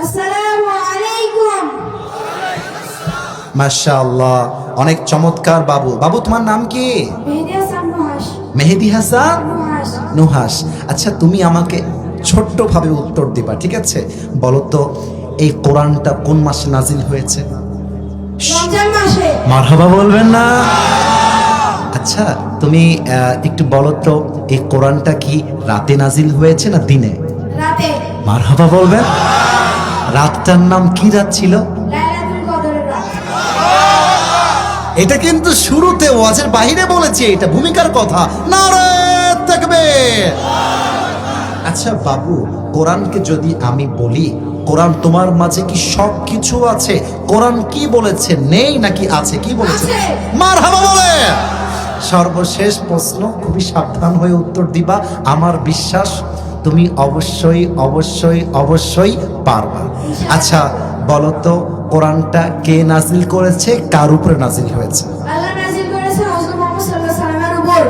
আসসালামু আলাইকুম। মাশাআল্লাহ, অনেক চমৎকার বাবু। বাবু তোমার নাম কি? মেহেদী হাসান নুহাস। মেহেদী হাসান নুহাস। নুহাস। আচ্ছা, তুমি আমাকে ছোট্টভাবে উত্তর দিবা, ঠিক আছে? বলো তো, এই কোরআনটা কোন মাসে নাজিল হয়েছে? রমজান মাসে। মারহাবা বলবেন না? আচ্ছা, তুমি একটু বলো তো, এই কোরআনটা কি রাতে নাজিল হয়েছে না দিনে? রাতে। মারহাবা বলবেন। রাতটার নাম কি রাত ছিল? লাইলাতুল কদরের রাত। এটা কিন্তু শুরুতে ওয়াজের বাইরে বলেছি, এটা ভূমিকার কথা। নারে তাকবীর। আচ্ছা বাবু, কোরআনকে যদি আমি বলি, কোরআন তোমার মাঝে কি সব কিছু আছে? কোরআন কি বলেছে, নেই নাকি আছে? কি বলেছে? আছে। মারহাবা বলে। সর্বশেষ প্রশ্ন, খুবই সাবধান হয়ে উত্তর দিবা। আমার বিশ্বাস তুমি অবশ্যই অবশ্যই অবশ্যই পারবা। আচ্ছা বলো তো, কোরআনটা কে নাজিল করেছে, কার উপরে নাজিল হয়েছে? আল্লাহ নাযিল করেছে হযরত মুহাম্মদ সাল্লাল্লাহু আলাইহি ওয়াসাল্লামের উপর।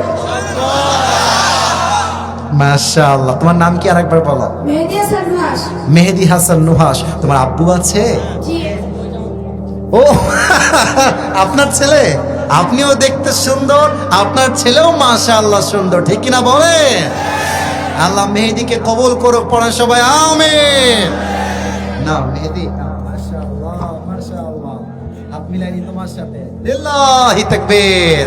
মাশাআল্লাহ। তোমার নাম কি আরেকবার বলো? মেহেদী হাসান নুহাস। মেহেদী হাসান নুহাস। তোমার আব্বু আছে? জি। ও আপনার ছেলে? আপনিও দেখতে সুন্দর, আপনার ছেলেও মাশাআল্লাহ সুন্দর, ঠিক কিনা বলে? আল্লাহ মেহেদীকে কবুল করুক, পড়া সবাই আমিন। না মেহেদী, মাশাআল্লাহ মাশাআল্লাহ, হাত মিলাইনি তোমার সাথে। লিল্লাহি তাকবীর।